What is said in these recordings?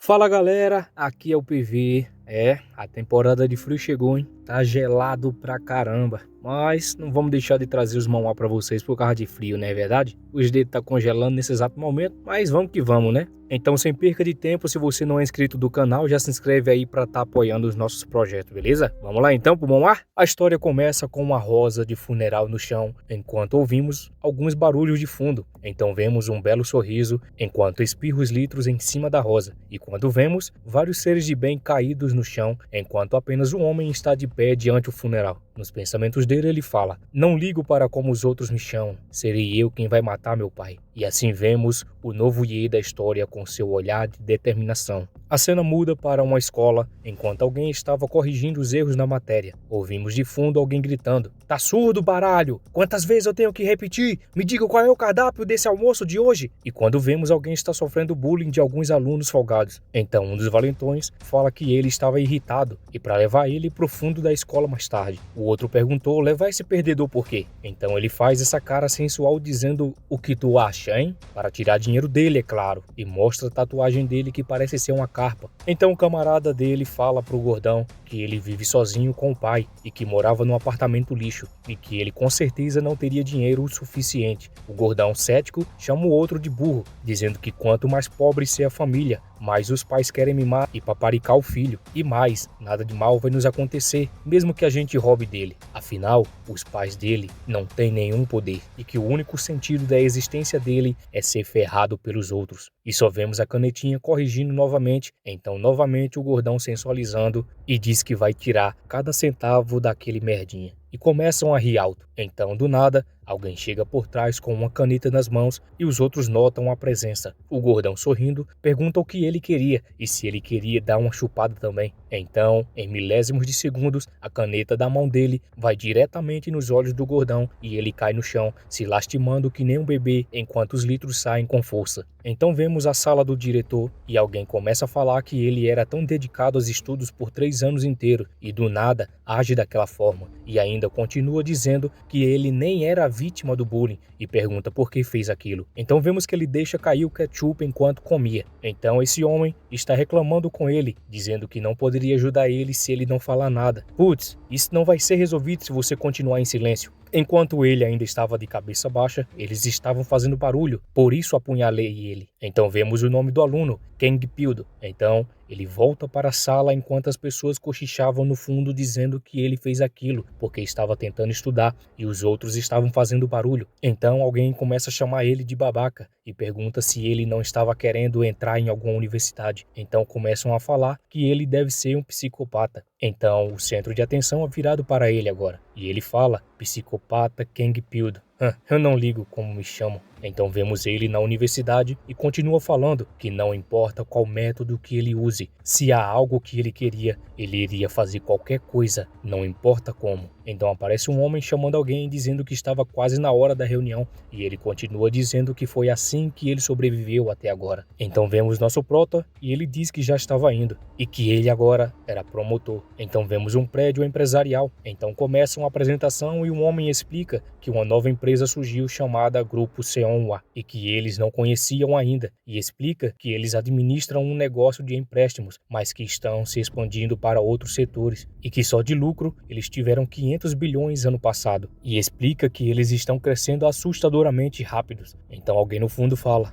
Fala galera, aqui é o PV. A temporada de frio chegou, hein? Tá gelado pra caramba. Mas não vamos deixar de trazer os manhwa pra vocês por causa de frio, não é verdade? Os dedos tá congelando nesse exato momento, mas vamos que vamos, né? Então, sem perca de tempo, se você não é inscrito do canal, já se inscreve aí pra tá apoiando os nossos projetos, beleza? Vamos lá então pro manhwa? A história começa com uma rosa de funeral no chão, enquanto ouvimos alguns barulhos de fundo. Então vemos um belo sorriso, enquanto espirra os litros em cima da rosa. E quando vemos vários seres de bem caídos no chão, enquanto apenas um homem está de pé diante o funeral. Nos pensamentos dele ele fala: "Não ligo para como os outros me chamam, serei eu quem vai matar meu pai." E assim vemos o novo Ye da história com seu olhar de determinação. A cena muda para uma escola, enquanto alguém estava corrigindo os erros na matéria. Ouvimos de fundo alguém gritando: "Tá surdo, baralho? Quantas vezes eu tenho que repetir? Me diga qual é o cardápio desse almoço de hoje?" E quando vemos alguém está sofrendo bullying de alguns alunos folgados. Então um dos valentões fala que ele estava irritado e para levar ele para o fundo da escola mais tarde. O outro perguntou: "Levar esse perdedor por quê?" Então ele faz essa cara sensual dizendo: "O que tu acha, hein?" Para tirar dinheiro dele, é claro, e mostra a tatuagem dele que parece ser uma carpa. Então o camarada dele fala pro gordão que ele vive sozinho com o pai e que morava num apartamento lixo e que ele com certeza não teria dinheiro o suficiente. O gordão cético chama o outro de burro, dizendo que quanto mais pobre ser a família, mais os pais querem mimar e paparicar o filho. E mais, nada de mal vai nos acontecer, mesmo que a gente roube dele. Afinal, os pais dele não têm nenhum poder e que o único sentido da existência dele é ser ferrado pelos outros. E só vemos a canetinha corrigindo novamente, então novamente o gordão sensualizando e diz que vai tirar cada centavo daquele merdinha. E começam a rir alto. Então, do nada, alguém chega por trás com uma caneta nas mãos e os outros notam a presença. O gordão, sorrindo, pergunta o que ele queria e se ele queria dar uma chupada também. Então, em milésimos de segundos, a caneta da mão dele vai diretamente nos olhos do gordão e ele cai no chão, se lastimando que nem um bebê enquanto os litros saem com força. Então vemos a sala do diretor e alguém começa a falar que ele era tão dedicado aos estudos por 3 anos inteiros e do nada age daquela forma. E ainda continua dizendo que ele nem era vítima do bullying e pergunta por que fez aquilo. Então vemos que ele deixa cair o ketchup enquanto comia. Então esse homem está reclamando com ele, dizendo que não poderia ajudar ele se ele não falar nada. Putz, isso não vai ser resolvido se você continuar em silêncio. Enquanto ele ainda estava de cabeça baixa, eles estavam fazendo barulho, por isso apunhalei ele. Então vemos o nome do aluno, Kang Pildo. Então ele volta para a sala enquanto as pessoas cochichavam no fundo dizendo que ele fez aquilo porque estava tentando estudar e os outros estavam fazendo barulho. Então alguém começa a chamar ele de babaca e pergunta se ele não estava querendo entrar em alguma universidade. Então começam a falar que ele deve ser um psicopata. Então o centro de atenção é virado para ele agora e ele fala: "Psicopata Kang Pildo. Eu não ligo como me chamam." Então vemos ele na universidade e continua falando que não importa qual método que ele use, se há algo que ele queria, ele iria fazer qualquer coisa, não importa como. Então aparece um homem chamando alguém dizendo que estava quase na hora da reunião e ele continua dizendo que foi assim que ele sobreviveu até agora. Então vemos nosso prota e ele diz que já estava indo e que ele agora era promotor. Então vemos um prédio empresarial. Então começa uma apresentação e um homem explica que uma nova empresa surgiu chamada Grupo Seonhwa e que eles não conheciam ainda e explica que eles administram um negócio de empréstimos, mas que estão se expandindo para outros setores e que só de lucro eles tiveram 500 bilhões ano passado e explica que eles estão crescendo assustadoramente rápidos. Então alguém no fundo fala: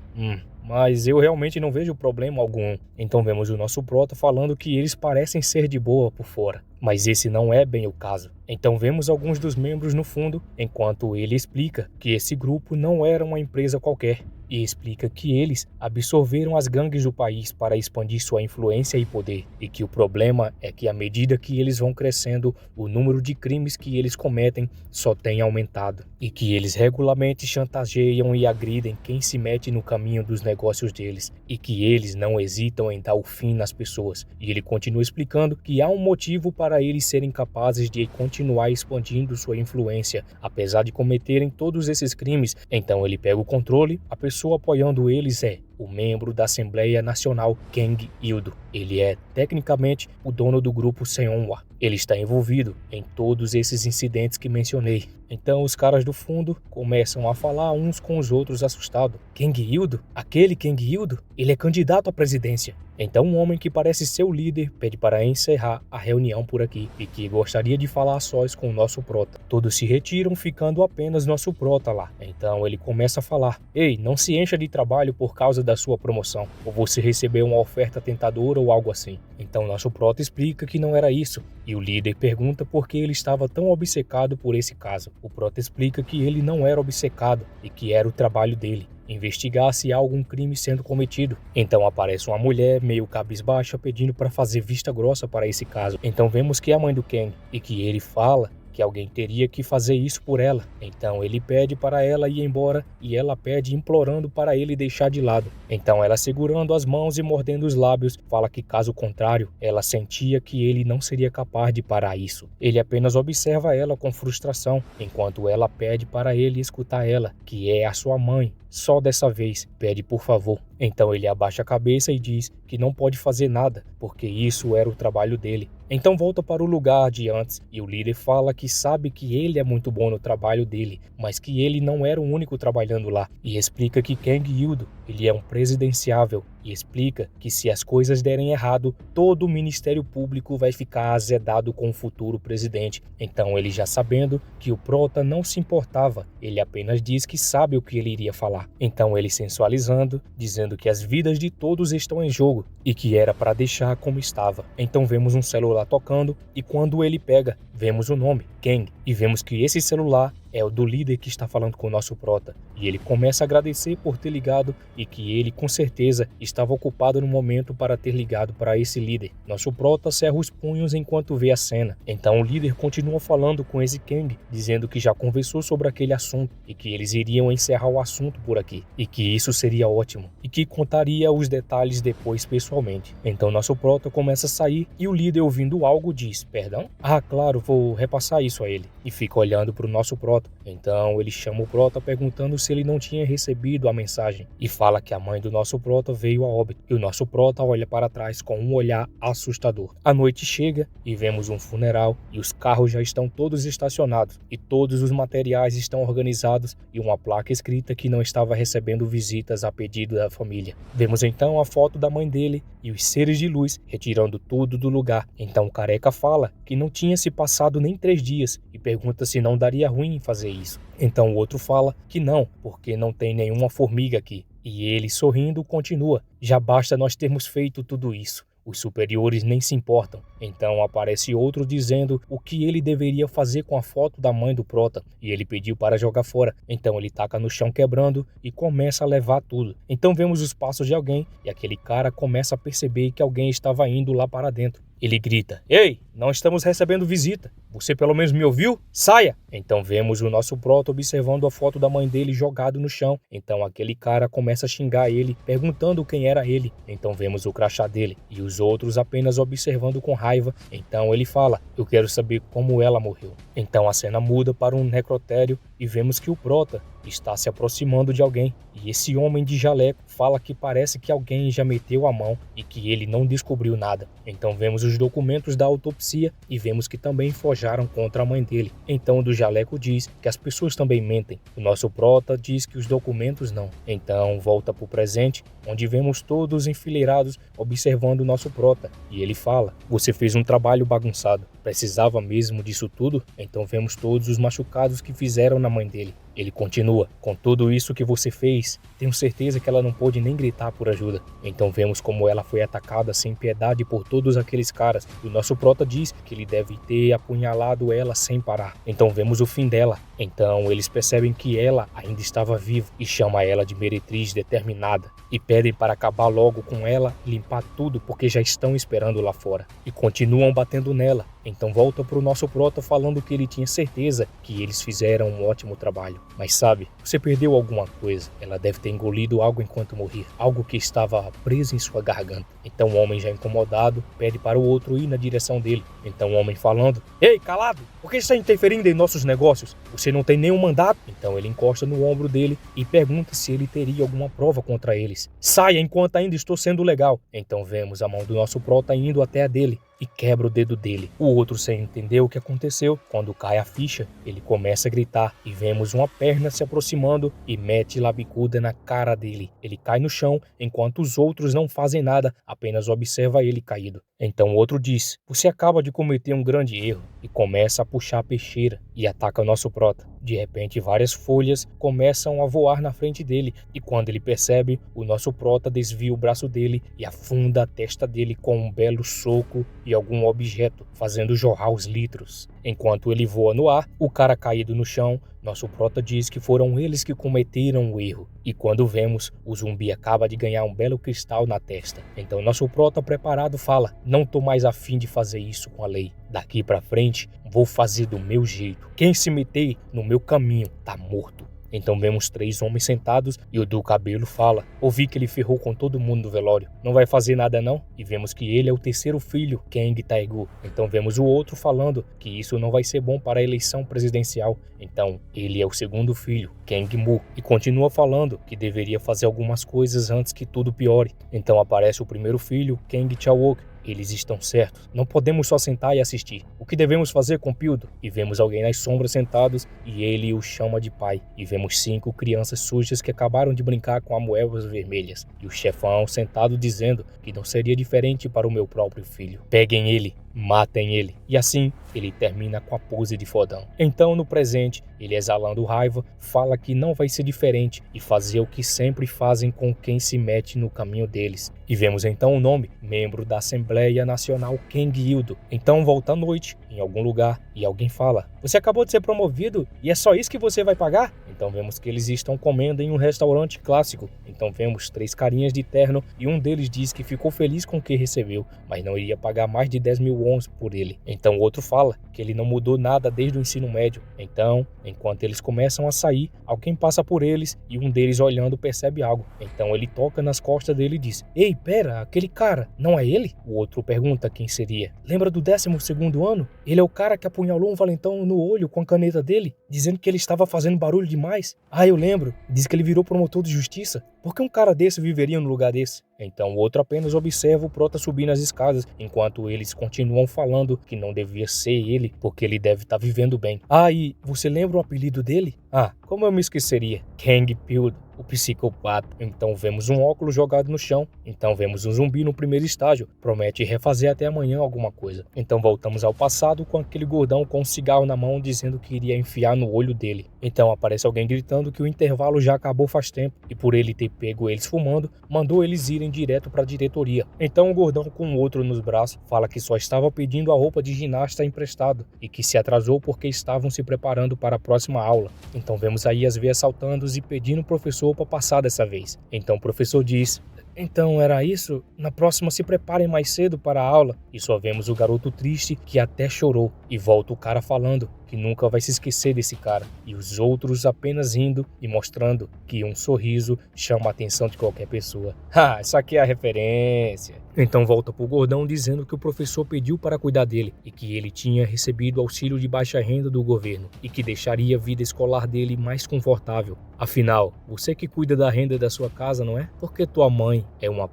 mas eu realmente não vejo problema algum." Então vemos o nosso prota falando que eles parecem ser de boa por fora, mas esse não é bem o caso. Então vemos alguns dos membros no fundo, enquanto ele explica que esse grupo não era uma empresa qualquer e explica que eles absorveram as gangues do país para expandir sua influência e poder, e que o problema é que à medida que eles vão crescendo, o número de crimes que eles cometem só tem aumentado, e que eles regularmente chantageiam e agridem quem se mete no caminho dos negócios deles, e que eles não hesitam em dar o fim nas pessoas. E ele continua explicando que há um motivo para eles serem capazes de continuar expandindo sua influência, apesar de cometerem todos esses crimes. Então ele pega o controle, a pessoa apoiando eles é o membro da Assembleia Nacional Kang Ildo. Ele é, tecnicamente, o dono do grupo Seonhwa. Ele está envolvido em todos esses incidentes que mencionei. Então os caras do fundo começam a falar uns com os outros assustados. Kang Hildo? Aquele Kang Hildo? Ele é candidato à presidência. Então um homem que parece ser o líder pede para encerrar a reunião por aqui e que gostaria de falar a sós com o nosso prota. Todos se retiram, ficando apenas nosso prota lá. Então ele começa a falar: ei, não se encha de trabalho por causa da sua promoção, ou você recebeu uma oferta tentadora ou algo assim. Então nosso prota explica que não era isso, e o líder pergunta por que ele estava tão obcecado por esse caso. O prota explica que ele não era obcecado e que era o trabalho dele investigar se há algum crime sendo cometido. Então aparece uma mulher meio cabisbaixa pedindo para fazer vista grossa para esse caso. Então vemos que é a mãe do Kang e que ele fala que alguém teria que fazer isso por ela. Então ele pede para ela ir embora e ela pede implorando para ele deixar de lado. Então ela, segurando as mãos e mordendo os lábios, fala que caso contrário, ela sentia que ele não seria capaz de parar isso. Ele apenas observa ela com frustração, enquanto ela pede para ele escutar ela, que é a sua mãe. Só dessa vez, pede por favor. Então ele abaixa a cabeça e diz que não pode fazer nada, porque isso era o trabalho dele. Então volta para o lugar de antes e o líder fala que sabe que ele é muito bom no trabalho dele, mas que ele não era o único trabalhando lá. E explica que Kang Hildo, ele é um presidenciável. E explica que se as coisas derem errado, todo o Ministério Público vai ficar azedado com o futuro presidente. Então ele, já sabendo que o prota não se importava, ele apenas diz que sabe o que ele iria falar. Então ele, sensualizando, dizendo que as vidas de todos estão em jogo e que era para deixar como estava. Então vemos um celular tocando e quando ele pega, vemos o nome, Kang, e vemos que esse celular é o do líder que está falando com o nosso prota. E ele começa a agradecer por ter ligado e que ele com certeza estava ocupado no momento para ter ligado para esse líder. Nosso prota cerra os punhos enquanto vê a cena. Então o líder continua falando com esse Kang, dizendo que já conversou sobre aquele assunto e que eles iriam encerrar o assunto por aqui. E que isso seria ótimo. E que contaria os detalhes depois pessoalmente. Então nosso prota começa a sair e o líder, ouvindo algo, diz: perdão? Ah, claro, vou repassar isso a ele. E fica olhando para o nosso prota. Então ele chama o prota perguntando se ele não tinha recebido a mensagem e fala que a mãe do nosso prota veio a óbito. E o nosso prota olha para trás com um olhar assustador. A noite chega e vemos um funeral e os carros já estão todos estacionados e todos os materiais estão organizados e uma placa escrita que não estava recebendo visitas a pedido da família. Vemos então a foto da mãe dele e os seres de luz retirando tudo do lugar. Então o careca fala que não tinha se passado nem 3 dias e pergunta se não daria ruim fazer isso. Então o outro fala que não, porque não tem nenhuma formiga aqui. E ele, sorrindo, continua: já basta nós termos feito tudo isso. Os superiores nem se importam. Então aparece outro dizendo o que ele deveria fazer com a foto da mãe do prota. E ele pediu para jogar fora. Então ele taca no chão quebrando e começa a levar tudo. Então vemos os passos de alguém e aquele cara começa a perceber que alguém estava indo lá para dentro. Ele grita: ei, não estamos recebendo visita. Você pelo menos me ouviu? Saia! Então vemos o nosso prota observando a foto da mãe dele jogado no chão. Então aquele cara começa a xingar ele, perguntando quem era ele. Então vemos o crachá dele e os outros apenas observando com raiva. Então ele fala: eu quero saber como ela morreu. Então a cena muda para um necrotério e vemos que o prota está se aproximando de alguém. E esse homem de jaleco fala que parece que alguém já meteu a mão e que ele não descobriu nada. Então vemos os documentos da autopsia e vemos que também forjaram contra a mãe dele. Então o do jaleco diz que as pessoas também mentem. O nosso prota diz que os documentos não. Então volta para o presente, onde vemos todos enfileirados observando o nosso prota. E ele fala: você fez um trabalho bagunçado. Precisava mesmo disso tudo? Então vemos todos os machucados que fizeram na mãe dele. Ele continua: com tudo isso que você fez, tenho certeza que ela não pôde nem gritar por ajuda. Então vemos como ela foi atacada sem piedade por todos aqueles caras. E o nosso prota diz que ele deve ter apunhalado ela sem parar. Então vemos o fim dela. Então eles percebem que ela ainda estava viva e chama ela de meretriz determinada. E pedem para acabar logo com ela e limpar tudo porque já estão esperando lá fora. E continuam batendo nela. Então volta para o nosso prota falando que ele tinha certeza que eles fizeram um ótimo trabalho. Mas sabe, você perdeu alguma coisa. Ela deve ter engolido algo enquanto morria, algo que estava preso em sua garganta. Então o homem, já incomodado, pede para o outro ir na direção dele. Então o homem falando: Ei, calado! Por que está interferindo em nossos negócios? Você não tem nenhum mandato? Então ele encosta no ombro dele e pergunta se ele teria alguma prova contra eles. Saia enquanto ainda estou sendo legal. Então vemos a mão do nosso prota indo até a dele e quebra o dedo dele. O outro, sem entender o que aconteceu, quando cai a ficha, ele começa a gritar e vemos uma perna se aproximando e mete labicuda na cara dele. Ele cai no chão enquanto os outros não fazem nada, apenas observa ele caído. Então o outro diz: Você acaba de cometer um grande erro, e começa a puxar a peixeira e ataca o nosso prota. De repente, várias folhas começam a voar na frente dele, e quando ele percebe, o nosso prota desvia o braço dele e afunda a testa dele com um belo soco e algum objeto, fazendo jorrar os litros. Enquanto ele voa no ar, o cara caído no chão, nosso prota diz que foram eles que cometeram o erro. E quando vemos, o zumbi acaba de ganhar um belo cristal na testa. Então nosso prota preparado fala: Não tô mais afim de fazer isso com a lei. Daqui pra frente, vou fazer do meu jeito. Quem se meter no meu caminho tá morto. Então vemos 3 homens sentados e o do cabelo fala: Ouvi que ele ferrou com todo mundo no velório. Não vai fazer nada não? E vemos que ele é o 3º filho, Kang Taegu. Então vemos o outro falando que isso não vai ser bom para a eleição presidencial. Então ele é o 2º filho, Kang Mu. E continua falando que deveria fazer algumas coisas antes que tudo piore. Então aparece o 1º filho, Kang Chao-ok. Eles estão certos. Não podemos só sentar e assistir. O que devemos fazer com Pildo? E vemos alguém nas sombras sentados e ele o chama de pai. E vemos 5 crianças sujas que acabaram de brincar com amoebas vermelhas. E o chefão sentado dizendo que não seria diferente para o meu próprio filho. Peguem ele, matem ele. E assim, ele termina com a pose de fodão. Então, no presente, ele exalando raiva, fala que não vai ser diferente e fazer o que sempre fazem com quem se mete no caminho deles. E vemos então o nome, membro da Assembleia Nacional Kang Hildo. Então volta à noite, em algum lugar, e alguém fala: Você acabou de ser promovido e é só isso que você vai pagar? Então vemos que eles estão comendo em um restaurante clássico. Então vemos 3 carinhas de terno e um deles diz que ficou feliz com o que recebeu, mas não iria pagar mais de 10.000 wons por ele. Então o outro fala que ele não mudou nada desde o ensino médio. Então, enquanto eles começam a sair, alguém passa por eles e um deles olhando percebe algo. Então ele toca nas costas dele e diz: Ei, pera, aquele cara, não é ele? O outro pergunta quem seria. Lembra do 12º ano? Ele é o cara que apunhalou um valentão no olho com a caneta dele, dizendo que ele estava fazendo barulho demais. Ah, eu lembro. Diz que ele virou promotor de justiça. Por que um cara desse viveria no lugar desse? Então o outro apenas observa o prota subir nas escadas, enquanto eles continuam falando que não devia ser ele, porque ele deve estar vivendo bem. Ah, e você lembra o apelido dele? Ah, como eu me esqueceria? Kang Pildo, o psicopata. Então vemos um óculos jogado no chão. Então vemos um zumbi no primeiro estágio. Promete refazer até amanhã alguma coisa. Então voltamos ao passado com aquele gordão com um cigarro na mão dizendo que iria enfiar no olho dele. Então aparece alguém gritando que o intervalo já acabou faz tempo. E por ele ter pego eles fumando, mandou eles irem direto para a diretoria. Então o gordão com o outro nos braços fala que só estava pedindo a roupa de ginasta emprestado e que se atrasou porque estavam se preparando para a próxima aula. Então vemos aí as veias saltando e pedindo o professor para passar dessa vez. Então o professor diz: Então era isso? Na próxima se preparem mais cedo para a aula. E só vemos o garoto triste que até chorou. E volta o cara falando que nunca vai se esquecer desse cara. E os outros apenas rindo e mostrando que um sorriso chama a atenção de qualquer pessoa. Ah, isso aqui é a referência. Então volta pro gordão dizendo que o professor pediu para cuidar dele e que ele tinha recebido auxílio de baixa renda do governo e que deixaria a vida escolar dele mais confortável. Afinal, você que cuida da renda da sua casa, não é? Porque tua mãe é uma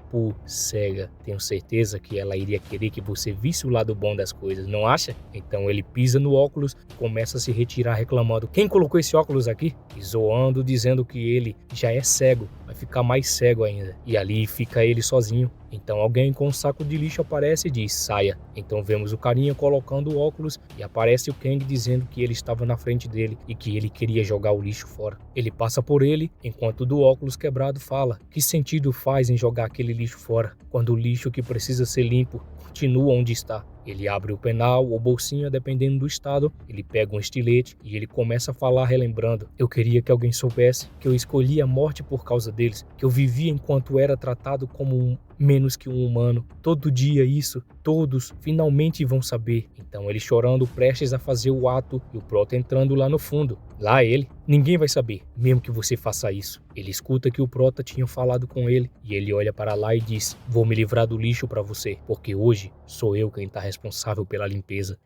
cega. Tenho certeza que ela iria querer que você visse o lado bom das coisas, não acha? Então ele pisa no óculos e começa a se retirar reclamando: Quem colocou esse óculos aqui? E zoando, dizendo que ele já é cego, vai ficar mais cego ainda. E ali fica ele sozinho. Então alguém com um saco de lixo aparece e diz: Saia. Então vemos o carinha colocando o óculos e aparece o Kang dizendo que ele estava na frente dele e que ele queria jogar o lixo fora. Ele passa por ele, enquanto o do óculos quebrado fala: Que sentido faz em jogar aquele lixo fora, quando o lixo que precisa ser limpo continua onde está? Ele abre o penal ou bolsinha, dependendo do estado, ele pega um estilete e ele começa a falar relembrando: Eu queria que alguém soubesse que eu escolhi a morte por causa dele. eles, que eu vivia enquanto era tratado como menos que um humano. Todo dia isso, todos finalmente vão saber. Então ele chorando, prestes a fazer o ato, e o Prota entrando lá no fundo. Lá ele, ninguém vai saber, mesmo que você faça isso. Ele escuta que o Prota tinha falado com ele, e ele olha para lá e diz: vou me livrar do lixo para você, porque hoje sou eu quem tá responsável pela limpeza.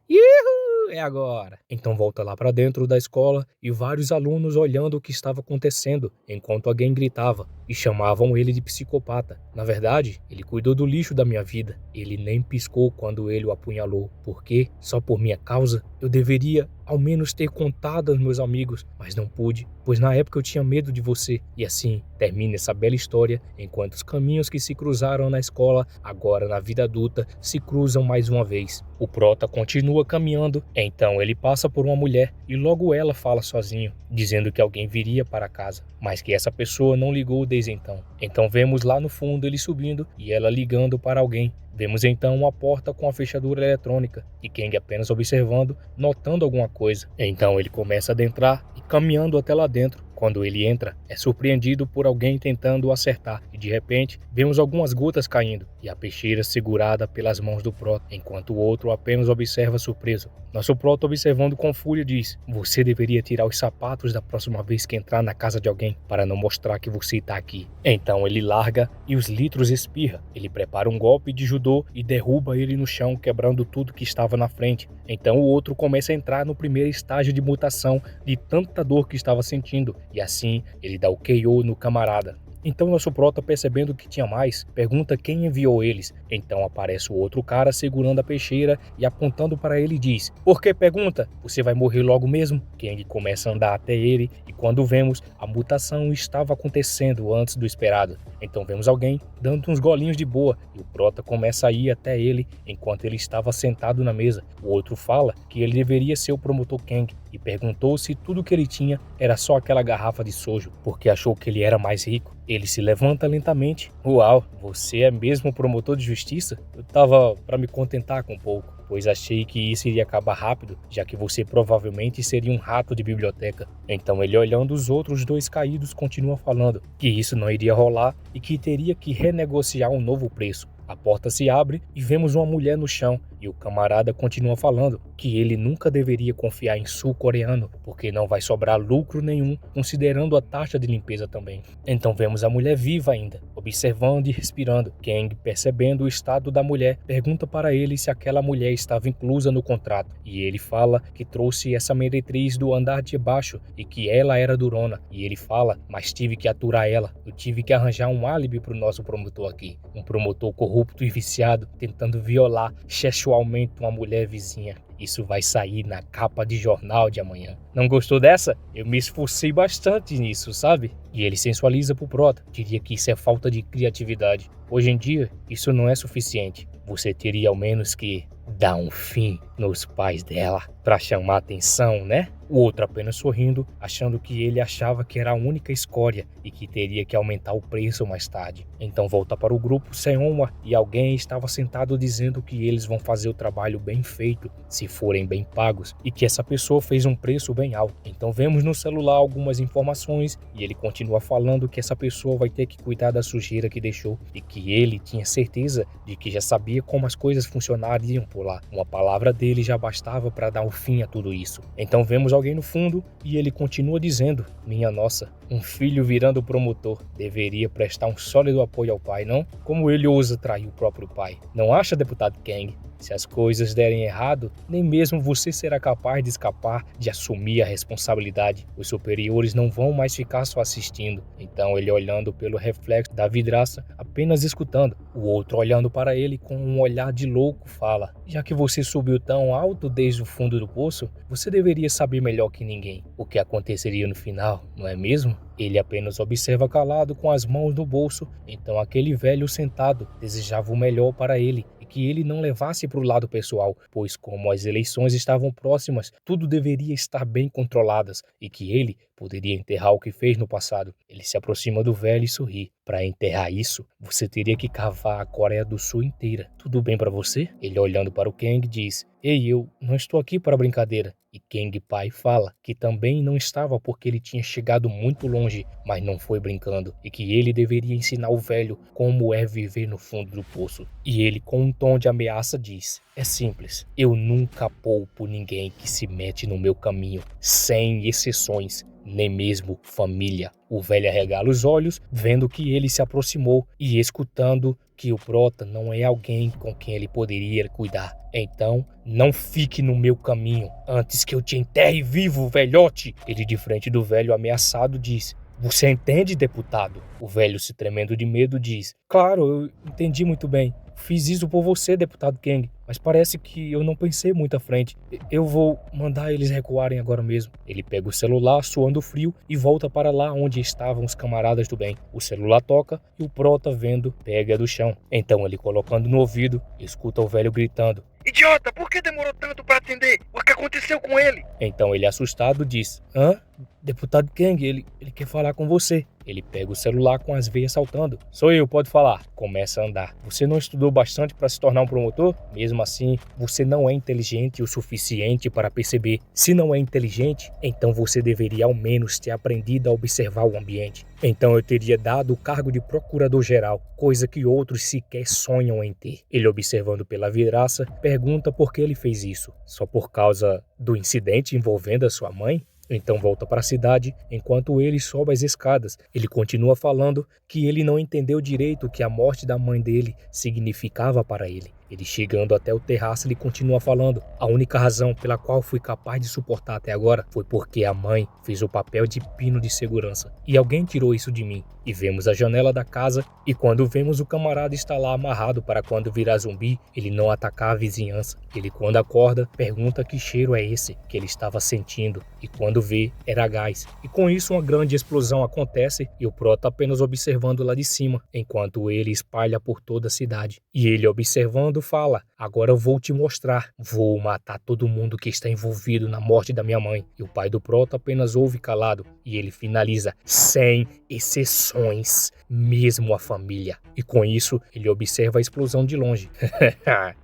É agora. Então volta lá para dentro da escola e vários alunos olhando o que estava acontecendo, enquanto alguém gritava e chamavam ele de psicopata. Na verdade, ele cuidou do lixo da minha vida. Ele nem piscou quando ele o apunhalou, porque, só por minha causa, eu deveria ao menos ter contado aos meus amigos, mas não pude, pois na época eu tinha medo de você. E assim termina essa bela história, enquanto os caminhos que se cruzaram na escola, agora na vida adulta, se cruzam mais uma vez. O Prota continua caminhando, então ele passa por uma mulher e logo ela fala sozinho, dizendo que alguém viria para casa, mas que essa pessoa não ligou desde então. Então vemos lá no fundo ele subindo e ela ligando para alguém. Vemos então uma porta com a fechadura eletrônica e Kang apenas observando, notando alguma coisa. Então ele começa a adentrar e caminhando até lá dentro. Quando ele entra, é surpreendido por alguém tentando o acertar e de repente vemos algumas gotas caindo e a peixeira segurada pelas mãos do Prota, enquanto o outro apenas observa surpreso. Nosso Prota, observando com fúria, diz: você deveria tirar os sapatos da próxima vez que entrar na casa de alguém para não mostrar que você está aqui. Então ele larga e os litros espirra. Ele prepara um golpe de judô e derruba ele no chão, quebrando tudo que estava na frente. Então o outro começa a entrar no primeiro estágio de mutação de tanta dor que estava sentindo. E assim, ele dá o KO no camarada. Então nosso Prota, percebendo que tinha mais, pergunta quem enviou eles. Então aparece o outro cara segurando a peixeira e apontando para ele diz: por que pergunta? Você vai morrer logo mesmo? Kang começa a andar até ele e quando vemos, a mutação estava acontecendo antes do esperado. Então vemos alguém dando uns golinhos de boa e o Prota começa a ir até ele enquanto ele estava sentado na mesa. O outro fala que ele deveria ser o promotor Kang e perguntou se tudo que ele tinha era só aquela garrafa de sojo, porque achou que ele era mais rico. Ele se levanta lentamente. Uau, você é mesmo o promotor de justiça? Eu tava para me contentar com pouco, pois achei que isso iria acabar rápido, já que você provavelmente seria um rato de biblioteca. Então ele, olhando os outros dois caídos, continua falando que isso não iria rolar e que teria que renegociar um novo preço. A porta se abre e vemos uma mulher no chão e o camarada continua falando que ele nunca deveria confiar em sul-coreano porque não vai sobrar lucro nenhum considerando a taxa de limpeza também. Então vemos a mulher viva ainda, observando e respirando. Kang, percebendo o estado da mulher, pergunta para ele se aquela mulher estava inclusa no contrato e ele fala que trouxe essa meretriz do andar de baixo e que ela era durona. E ele fala: mas tive que aturar ela, eu tive que arranjar um álibi para o nosso promotor aqui, um promotor corrupto e viciado tentando violar sexualmente uma mulher vizinha. Isso vai sair na capa de jornal de amanhã. Não gostou dessa? Eu me esforcei bastante nisso, sabe? E ele sensualiza pro Prota. Diria que isso é falta de criatividade. Hoje em dia, isso não é suficiente. Você teria ao menos que dar um fim nos pais dela para chamar atenção, né? O outro apenas sorrindo, achando que ele achava que era a única escória e que teria que aumentar o preço mais tarde. Então volta para o grupo Seonwa e alguém estava sentado dizendo que eles vão fazer o trabalho bem feito se forem bem pagos e que essa pessoa fez um preço bem alto. Então vemos no celular algumas informações e ele continua falando que essa pessoa vai ter que cuidar da sujeira que deixou e que ele tinha certeza de que já sabia como as coisas funcionariam por lá. Uma palavra dele já bastava para dar um fim a tudo isso. Então vemos alguém no fundo e ele continua dizendo: minha nossa, um filho virando promotor deveria prestar um sólido apoio ao pai, não? Como ele ousa trair o próprio pai? Não acha, deputado Kang? Se as coisas derem errado, nem mesmo você será capaz de escapar de assumir a responsabilidade. Os superiores não vão mais ficar só assistindo. Então ele, olhando pelo reflexo da vidraça, apenas escutando. O outro, olhando para ele com um olhar de louco, fala: já que você subiu tão alto desde o fundo do poço, você deveria saber melhor que ninguém o que aconteceria no final, não é mesmo? Ele apenas observa calado com as mãos no bolso. Então aquele velho sentado desejava o melhor para ele e que ele não levasse para o lado pessoal, pois como as eleições estavam próximas, tudo deveria estar bem controladas e que ele poderia enterrar o que fez no passado. Ele se aproxima do velho e sorri. para enterrar isso, você teria que cavar a Coreia do Sul inteira. Tudo bem para você? Ele olhando para o Kang diz: Ei, eu não estou aqui para brincadeira. E Kang pai fala que também não estava porque ele tinha chegado muito longe, mas não foi brincando, e que ele deveria ensinar o velho como é viver no fundo do poço. E ele, com um tom de ameaça, diz: É simples, eu nunca poupo ninguém que se mete no meu caminho, sem exceções, nem mesmo família. O velho arregala os olhos, vendo que ele se aproximou e escutando que o Prota não é alguém com quem ele poderia cuidar. Então, não fique no meu caminho, antes que eu te enterre vivo, velhote! Ele, de frente do velho ameaçado, diz: Você entende, deputado? O velho, se tremendo de medo, diz: Claro, eu entendi muito bem. Fiz isso por você, deputado Kang, mas parece que eu não pensei muito à frente. Eu vou mandar eles recuarem agora mesmo. Ele pega o celular, suando frio, e volta para lá onde estavam os camaradas do bem. O celular toca e o Prota, vendo, pega do chão. Então ele, colocando no ouvido, escuta o velho gritando: Idiota, por que demorou tanto para atender? O que aconteceu com ele? Então ele, assustado, diz: Hã? Deputado Kang, ele quer falar com você. Ele pega o celular com as veias saltando. Sou eu, pode falar. Começa a andar. Você não estudou bastante para se tornar um promotor? Mesmo assim, você não é inteligente o suficiente para perceber. Se não é inteligente, então você deveria ao menos ter aprendido a observar o ambiente. Então eu teria dado o cargo de procurador-geral, coisa que outros sequer sonham em ter. Ele, observando pela vidraça, pergunta por que ele fez isso. Só por causa do incidente envolvendo a sua mãe? Então volta para a cidade, enquanto ele sobe as escadas. Ele continua falando que ele não entendeu direito o que a morte da mãe dele significava para ele. Ele, chegando até o terraço, ele continua falando: A única razão pela qual fui capaz de suportar até agora foi porque a mãe fez o papel de pino de segurança. E alguém tirou isso de mim. E vemos a janela da casa, e quando vemos o camarada está lá amarrado para quando virar zumbi, ele não atacar a vizinhança. Ele, quando acorda, pergunta que cheiro é esse que ele estava sentindo, e quando vê, era gás. E com isso uma grande explosão acontece, e o Prota apenas observando lá de cima, enquanto ele espalha por toda a cidade. E ele, observando, fala: Agora eu vou te mostrar. Vou matar todo mundo que está envolvido na morte da minha mãe. E o pai do Prota apenas ouve calado, e ele finaliza: Sem exceções, mesmo a família. E com isso, ele observa a explosão de longe.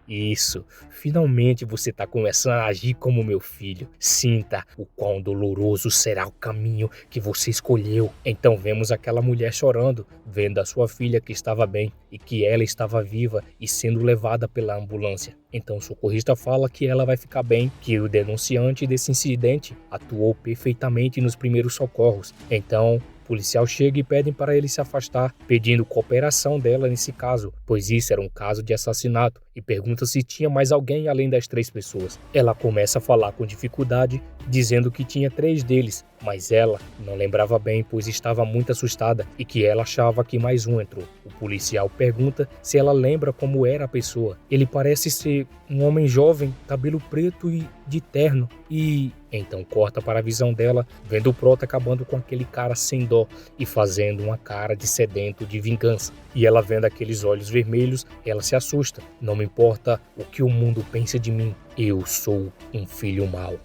Isso, finalmente você está começando a agir como meu filho. Sinta o quão doloroso será o caminho que você escolheu. Então vemos aquela mulher chorando, vendo a sua filha que estava bem e que ela estava viva e sendo levada pela ambulância. Então o socorrista fala que ela vai ficar bem, que o denunciante desse incidente atuou perfeitamente nos primeiros socorros. Então o policial chega e pedem para ele se afastar, pedindo cooperação dela nesse caso, pois isso era um caso de assassinato, e pergunta se tinha mais alguém além das 3 pessoas. Ela começa a falar com dificuldade, dizendo que tinha 3 deles, mas ela não lembrava bem, pois estava muito assustada e que ela achava que mais um entrou. O policial pergunta se ela lembra como era a pessoa. Ele parece ser um homem jovem, cabelo preto e de terno, e então corta para a visão dela, vendo o Prota acabando com aquele cara sem dó e fazendo uma cara de sedento de vingança. E ela, vendo aqueles olhos vermelhos, ela se assusta. Não me importa o que o mundo pensa de mim, eu sou um filho mau.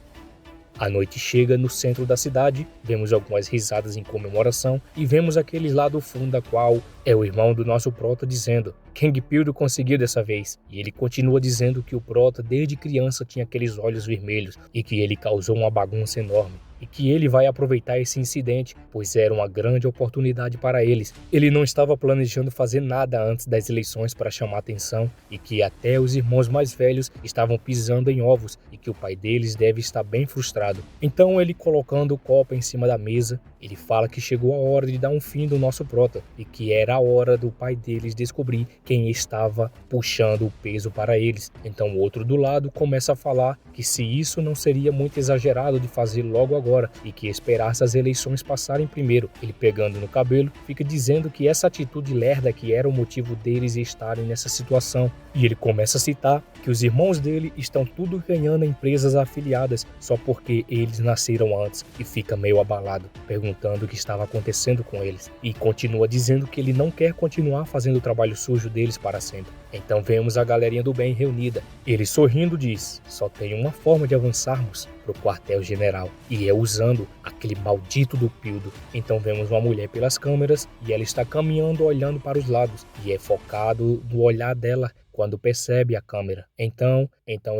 A noite chega no centro da cidade, vemos algumas risadas em comemoração e vemos aqueles lá do fundo da qual é o irmão do nosso Prota dizendo: Kang Pildo conseguiu dessa vez. E ele continua dizendo que o Prota desde criança tinha aqueles olhos vermelhos e que ele causou uma bagunça enorme. E que ele vai aproveitar esse incidente, pois era uma grande oportunidade para eles. Ele não estava planejando fazer nada antes das eleições para chamar atenção, e que até os irmãos mais velhos estavam pisando em ovos, e que o pai deles deve estar bem frustrado. Então ele, colocando o copo em cima da mesa, ele fala que chegou a hora de dar um fim do nosso Prota, e que era a hora do pai deles descobrir quem estava puxando o peso para eles. Então o outro do lado começa a falar que se isso não seria muito exagerado de fazer logo agora, e que esperasse as eleições passarem primeiro. Ele, pegando no cabelo, fica dizendo que essa atitude lerda que era o motivo deles estarem nessa situação. E ele começa a citar que os irmãos dele estão tudo ganhando empresas afiliadas só porque eles nasceram antes, e fica meio abalado, perguntando o que estava acontecendo com eles, e continua dizendo que ele não quer continuar fazendo o trabalho sujo deles para sempre. Então vemos a galerinha do bem reunida. Ele sorrindo diz: só tem uma forma de avançarmos pro quartel-general, e é usando aquele maldito do Pildo. Então vemos uma mulher pelas câmeras e ela está caminhando olhando para os lados, e é focado no olhar dela quando percebe a câmera. Então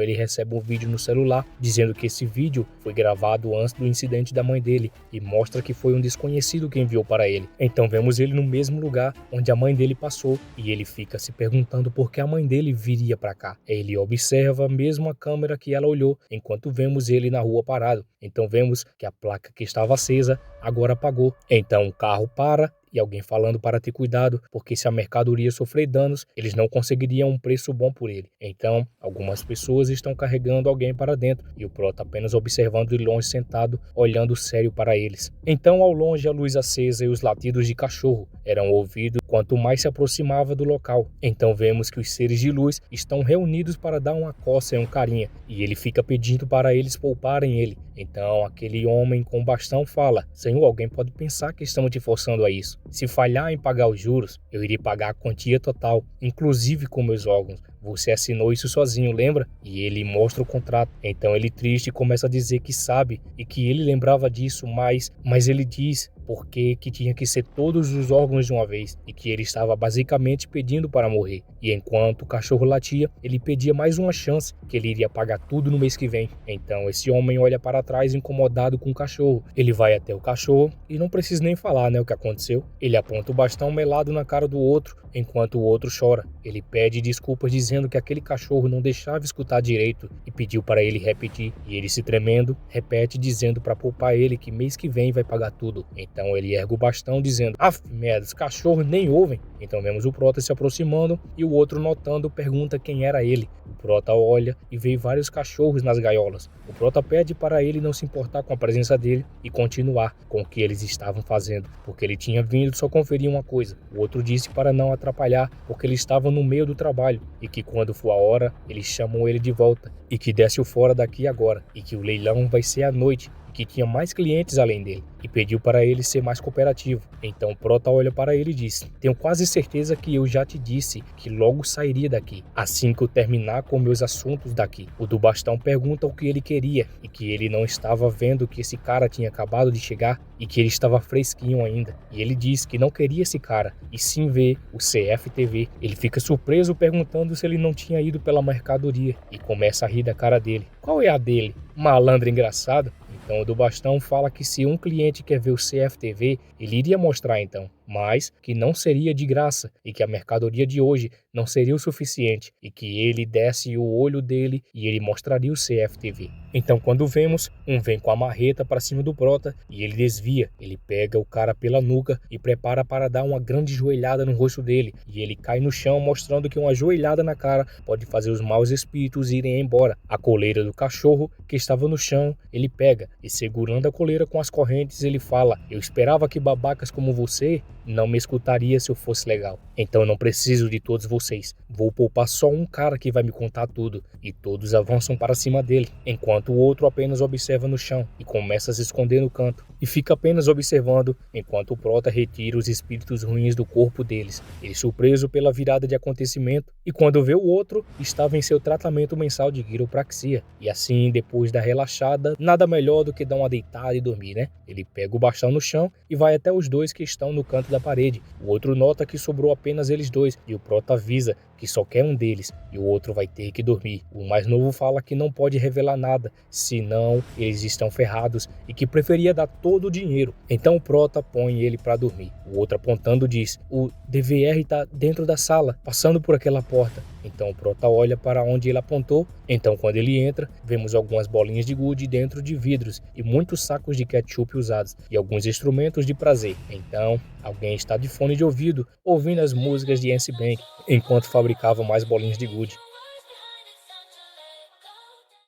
ele recebe um vídeo no celular dizendo que esse vídeo foi gravado antes do incidente da mãe dele e mostra que foi um desconhecido que enviou para ele. Então vemos ele no mesmo lugar onde a mãe dele passou e ele fica se perguntando por que a mãe dele viria para cá. Ele observa mesmo a câmera que ela olhou enquanto vemos ele na rua parado. Então vemos que a placa que estava acesa agora apagou. Então o carro para e alguém falando para ter cuidado, porque se a mercadoria sofrer danos, eles não conseguiriam um preço bom por ele. Então, algumas pessoas estão carregando alguém para dentro e o Prota apenas observando de longe sentado, olhando sério para eles. Então, ao longe, a luz acesa e os latidos de cachorro eram ouvidos quanto mais se aproximava do local. Então, vemos que os seres de luz estão reunidos para dar uma coça e um carinha, e ele fica pedindo para eles pouparem ele. Então, aquele homem com bastão fala: Senhor, alguém pode pensar que estamos te forçando a isso. Se falhar em pagar os juros, eu iria pagar a quantia total, inclusive com meus órgãos. Você assinou isso sozinho, lembra? E ele mostra o contrato. Então ele triste começa a dizer que sabe e que ele lembrava disso, mas ele diz porque que tinha que ser todos os órgãos de uma vez e que ele estava basicamente pedindo para morrer. E enquanto o cachorro latia, ele pedia mais uma chance, que ele iria pagar tudo no mês que vem. Então esse homem olha para trás incomodado com o cachorro. Ele vai até o cachorro e não precisa nem falar, o que aconteceu. Ele aponta o bastão melado na cara do outro, enquanto o outro chora. Ele pede desculpas dizendo que aquele cachorro não deixava escutar direito e pediu para ele repetir. E ele, se tremendo, repete dizendo para poupar ele que mês que vem vai pagar tudo. Então ele ergue o bastão dizendo: "Aff, merda, os cachorros nem ouvem." Então vemos o Prota se aproximando e o outro, notando, pergunta quem era ele. O Prota olha e vê vários cachorros nas gaiolas. O Prota pede para ele não se importar com a presença dele e continuar com o que eles estavam fazendo, porque ele tinha vindo só conferir uma coisa. O outro disse para não atrapalhar, porque ele estava no meio do trabalho e que quando for a hora, eles chamam ele de volta e que desce o fora daqui agora e que o leilão vai ser à noite, que tinha mais clientes além dele, e pediu para ele ser mais cooperativo. Então o Prota olha para ele e diz: "Tenho quase certeza que eu já te disse que logo sairia daqui, assim que eu terminar com meus assuntos daqui." O do bastão pergunta o que ele queria, e que ele não estava vendo que esse cara tinha acabado de chegar, e que ele estava fresquinho ainda. E ele diz que não queria esse cara, e sim ver o CFTV. Ele fica surpreso perguntando se ele não tinha ido pela mercadoria, e começa a rir da cara dele. Qual é a dele? Malandro engraçado. Então o do bastão fala que se um cliente quer ver o CFTV, ele iria mostrar então, mas que não seria de graça e que a mercadoria de hoje não seria o suficiente e que ele desse o olho dele e ele mostraria o CFTV. Então quando vemos, um vem com a marreta para cima do Prota e ele desvia, ele pega o cara pela nuca e prepara para dar uma grande joelhada no rosto dele e ele cai no chão, mostrando que uma joelhada na cara pode fazer os maus espíritos irem embora. A coleira do cachorro que estava no chão, ele pega e, segurando a coleira com as correntes, ele fala: "Eu esperava que babacas como você não me escutaria se eu fosse legal. Então eu não preciso de todos vocês. Vou poupar só um cara que vai me contar tudo." E todos avançam para cima dele, enquanto o outro apenas observa no chão e começa a se esconder no canto. E fica apenas observando enquanto o Prota retira os espíritos ruins do corpo deles. Ele, surpreso pela virada de acontecimento, e quando vê o outro, estava em seu tratamento mensal de quiropraxia. E assim, depois da relaxada, nada melhor do que dar uma deitada e dormir, Ele pega o bastão no chão e vai até os dois que estão no canto da parede. O outro nota que sobrou apenas eles dois e o Prota avisa que só quer um deles e o outro vai ter que dormir. O mais novo fala que não pode revelar nada, senão eles estão ferrados, e que preferia dar todo o dinheiro. Então o Prota põe ele para dormir. O outro, apontando, diz: "O DVR está dentro da sala, passando por aquela porta." Então o Prota olha para onde ele apontou. Então quando ele entra, vemos algumas bolinhas de gude dentro de vidros e muitos sacos de ketchup usados e alguns instrumentos de prazer. Então alguém está de fone de ouvido ouvindo as músicas de NSYNC enquanto fabricava mais bolinhas de gude.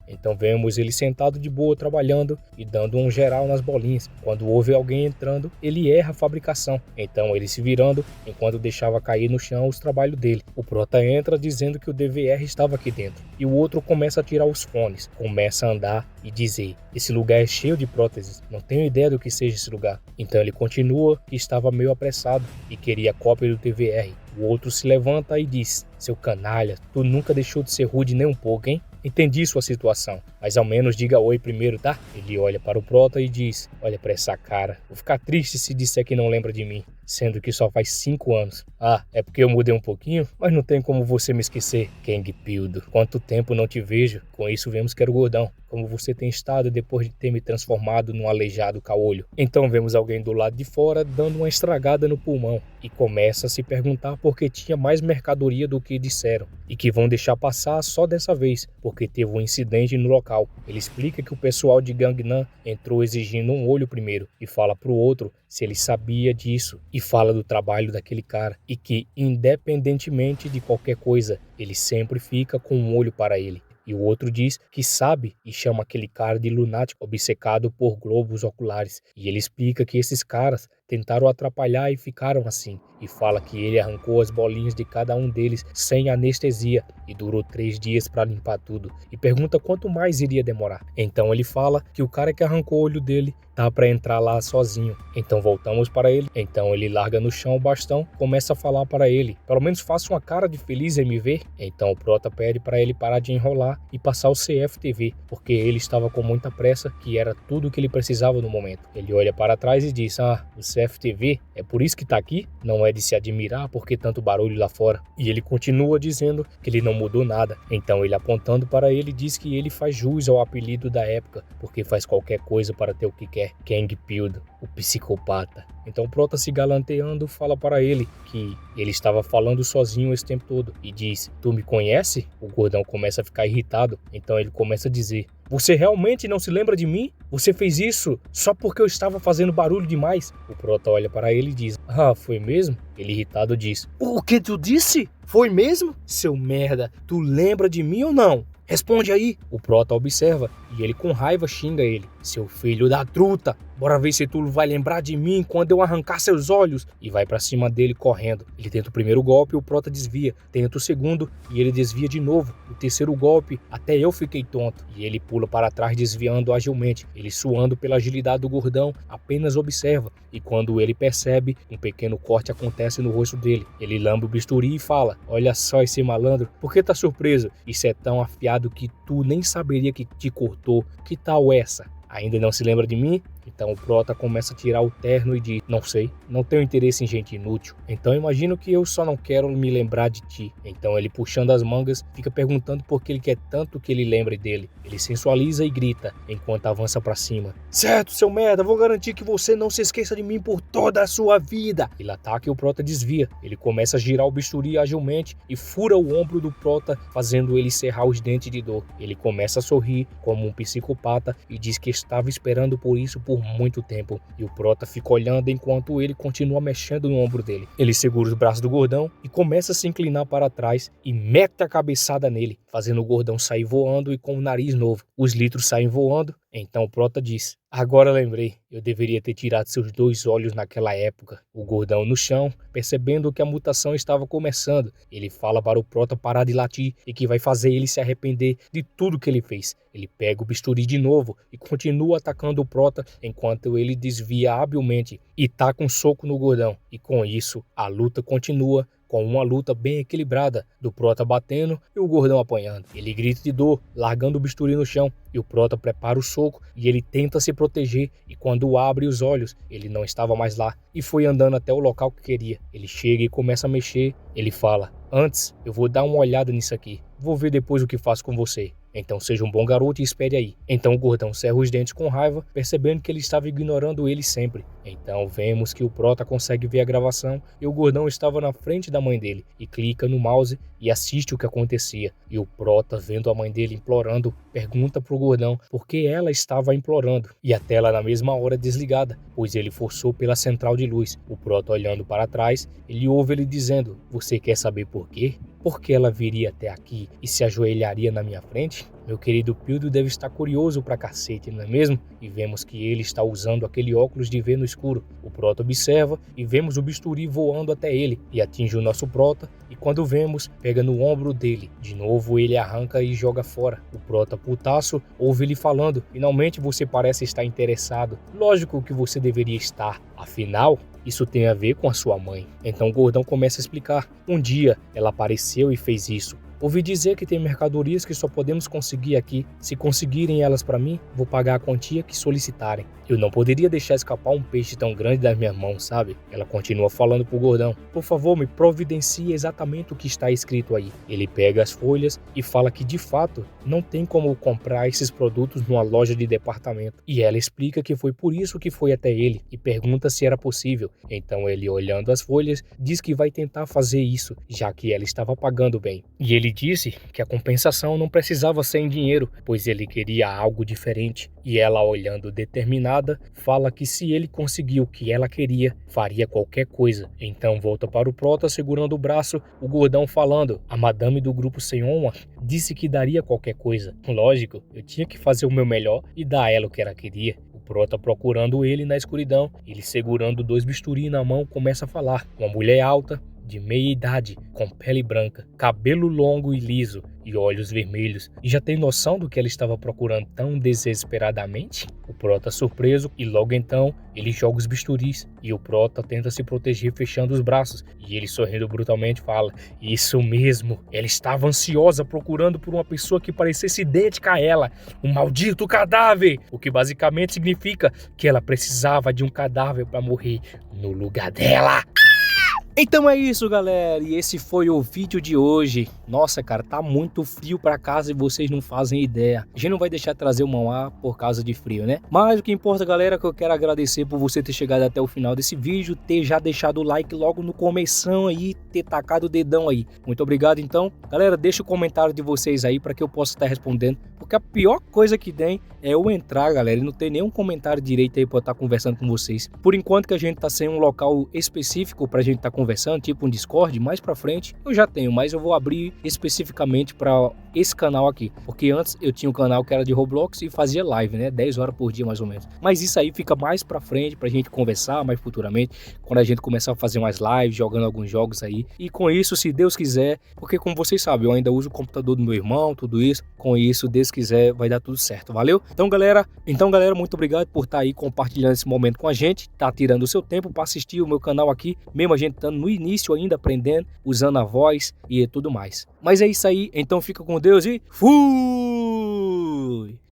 Então vemos ele sentado de boa trabalhando e dando um geral nas bolinhas. Quando ouve alguém entrando, ele erra a fabricação. Então ele se virando enquanto deixava cair no chão os trabalhos dele. O prota entra dizendo que o DVR estava aqui dentro. E o outro começa a tirar os fones, começa a andar e dizer: esse lugar é cheio de próteses, não tenho ideia do que seja esse lugar. Então ele continua que estava meio apressado e queria cópia do DVR. O outro se levanta e diz: seu canalha, tu nunca deixou de ser rude nem um pouco, hein? Entendi sua situação, mas ao menos diga oi primeiro, tá? Ele olha para o prota e diz: olha para essa cara, vou ficar triste se disser que não lembra de mim, sendo que só faz 5 anos. Ah, é porque eu mudei um pouquinho? Mas não tem como você me esquecer, Kang Pildo. Quanto tempo não te vejo? Com isso vemos que era o gordão. Como você tem estado depois de ter me transformado num aleijado caolho. Então vemos alguém do lado de fora dando uma estragada no pulmão e começa a se perguntar por que tinha mais mercadoria do que disseram e que vão deixar passar só dessa vez, porque teve um incidente no local. Ele explica que o pessoal de Gangnam entrou exigindo um olho primeiro e fala pro outro se ele sabia disso e fala do trabalho daquele cara e que, independentemente de qualquer coisa, ele sempre fica com um olho para ele. E o outro diz que sabe e chama aquele cara de lunático obcecado por globos oculares. E ele explica que esses caras tentaram atrapalhar e ficaram assim. E fala que ele arrancou as bolinhas de cada um deles sem anestesia e durou 3 dias para limpar tudo. E pergunta quanto mais iria demorar. Então ele fala que o cara que arrancou o olho dele tá para entrar lá sozinho. Então voltamos para ele. Então ele larga no chão o bastão, começa a falar para ele: pelo menos faça uma cara de feliz em me ver. Então o prota pede para ele parar de enrolar e passar o CFTV, porque ele estava com muita pressa, que era tudo o que ele precisava no momento. Ele olha para trás e diz: ah, o CFTV é por isso que tá aqui? Não é de se admirar porque tanto barulho lá fora. E ele continua dizendo que ele não mudou nada. Então ele, apontando para ele, diz que ele faz jus ao apelido da época, porque faz qualquer coisa para ter o que quer. Kang Pildo, o psicopata. Então o prota, se galanteando, fala para ele que ele estava falando sozinho esse tempo todo e diz: tu me conhece? O gordão começa a ficar irritado. Então ele começa a dizer: você realmente não se lembra de mim? Você fez isso só porque eu estava fazendo barulho demais? O prota olha para ele e diz: ah, foi mesmo? Ele, irritado, diz: o que tu disse? Foi mesmo? Seu merda, tu lembra de mim ou não? Responde aí. O prota observa e ele com raiva xinga ele: seu filho da truta, bora ver se tu vai lembrar de mim quando eu arrancar seus olhos. E vai pra cima dele correndo. Ele tenta o primeiro golpe, o prota desvia. Tenta o segundo e ele desvia de novo. O terceiro golpe, até eu fiquei tonto. E ele pula para trás desviando agilmente. Ele, suando pela agilidade do gordão, apenas observa. E quando ele percebe, um pequeno corte acontece no rosto dele. Ele lambe o bisturi e fala: olha só esse malandro, por que tá surpreso? Isso é tão afiado que tu nem saberia que te cortou. Que tal essa? Ainda não se lembra de mim? Então o prota começa a tirar o terno e diz: não sei, não tenho interesse em gente inútil. Então imagino que eu só não quero me lembrar de ti. Então ele, puxando as mangas, fica perguntando por que ele quer tanto que ele lembre dele. Ele sensualiza e grita enquanto avança pra cima: certo, seu merda, vou garantir que você não se esqueça de mim por toda a sua vida. Ele ataca e o prota desvia. Ele começa a girar o bisturi agilmente e fura o ombro do prota, fazendo ele cerrar os dentes de dor. Ele começa a sorrir como um psicopata e diz que estava esperando por isso por muito tempo. E o prota fica olhando enquanto ele continua mexendo no ombro dele. Ele segura os braços do gordão e começa a se inclinar para trás e mete a cabeçada nele, fazendo o gordão sair voando e com o nariz novo. Os litros saem voando. Então o prota diz: agora lembrei, eu deveria ter tirado seus 2 olhos naquela época. O gordão no chão, percebendo que a mutação estava começando, ele fala para o prota parar de latir e que vai fazer ele se arrepender de tudo que ele fez. Ele pega o bisturi de novo e continua atacando o prota enquanto ele desvia habilmente e taca um soco no gordão. E com isso, a luta continua, com uma luta bem equilibrada, do prota batendo e o gordão apanhando. Ele grita de dor, largando o bisturi no chão, e o prota prepara o soco e ele tenta se proteger, e quando abre os olhos, ele não estava mais lá e foi andando até o local que queria. Ele chega e começa a mexer. Ele fala: antes, eu vou dar uma olhada nisso aqui, vou ver depois o que faço com você. Então seja um bom garoto e espere aí. Então o gordão cerra os dentes com raiva, percebendo que ele estava ignorando ele sempre. Então vemos que o prota consegue ver a gravação e o gordão estava na frente da mãe dele e clica no mouse e assiste o que acontecia. E o prota, vendo a mãe dele implorando, pergunta pro gordão por que ela estava implorando. E a tela na mesma hora desligada, pois ele forçou pela central de luz. O prota, olhando para trás, ele ouve ele dizendo: você quer saber por quê? Por que ela viria até aqui e se ajoelharia na minha frente? Meu querido Pildo deve estar curioso pra cacete, não é mesmo? E vemos que ele está usando aquele óculos de ver no escuro. O Prota observa e vemos o bisturi voando até ele e atinge o nosso Prota, e quando vemos, pega no ombro dele. De novo ele arranca e joga fora. O Prota, putaço, ouve ele falando: finalmente você parece estar interessado. Lógico que você deveria estar, afinal, isso tem a ver com a sua mãe. Então o Gordão começa a explicar. Um dia ela apareceu e fez isso. Ouvi dizer que tem mercadorias que só podemos conseguir aqui. Se conseguirem elas para mim, vou pagar a quantia que solicitarem. Eu não poderia deixar escapar um peixe tão grande das minhas mãos, sabe? Ela continua falando pro Gordão: por favor, me providencie exatamente o que está escrito aí. Ele pega as folhas e fala que de fato não tem como comprar esses produtos numa loja de departamento. E ela explica que foi por isso que foi até ele e pergunta se era possível. Então ele, olhando as folhas, diz que vai tentar fazer isso, já que ela estava pagando bem. E ele disse que a compensação não precisava ser em dinheiro, pois ele queria algo diferente. E ela, olhando determinada, fala que se ele conseguir o que ela queria, faria qualquer coisa. Então volta para o Prota segurando o braço, o Gordão falando: a madame do grupo Senhoma disse que daria qualquer coisa. Lógico, eu tinha que fazer o meu melhor e dar a ela o que ela queria. O Prota procurando ele na escuridão, ele segurando 2 bisturi na mão, começa a falar. Uma mulher alta, de meia idade, com pele branca, cabelo longo e liso e olhos vermelhos. E já tem noção do que ela estava procurando tão desesperadamente? O Prota surpreso, e logo então ele joga os bisturis e o Prota tenta se proteger fechando os braços, e ele, sorrindo brutalmente, fala: isso mesmo, ela estava ansiosa procurando por uma pessoa que parecesse idêntica a ela, um maldito cadáver, o que basicamente significa que ela precisava de um cadáver para morrer no lugar dela. Então é isso, galera, e esse foi o vídeo de hoje. Nossa, cara, tá muito frio pra casa e vocês não fazem ideia. A gente não vai deixar de trazer o manhwa por causa de frio, né? Mas o que importa, galera, é que eu quero agradecer por você ter chegado até o final desse vídeo, ter já deixado o like logo no começão aí, ter tacado o dedão aí. Muito obrigado, então. Galera, deixa o comentário de vocês aí pra que eu possa estar respondendo, porque a pior coisa que tem é eu entrar, galera, e não ter nenhum comentário direito aí pra eu estar conversando com vocês. Por enquanto que a gente tá sem um local específico pra gente estar conversando, tipo um Discord, mais pra frente eu já tenho, mas eu vou abrir especificamente pra esse canal aqui, porque antes eu tinha um canal que era de Roblox e fazia live, né, 10 horas por dia mais ou menos, mas isso aí fica mais pra frente pra gente conversar mais futuramente, quando a gente começar a fazer mais lives, jogando alguns jogos aí, e com isso, se Deus quiser, porque como vocês sabem, eu ainda uso o computador do meu irmão, tudo isso, com isso, Deus quiser, vai dar tudo certo, valeu? Então galera, muito obrigado por estar aí compartilhando esse momento com a gente, tá tirando o seu tempo para assistir o meu canal aqui, mesmo a gente estando no início ainda aprendendo, usando a voz e tudo mais. Mas é isso aí, então fica com Deus e fui!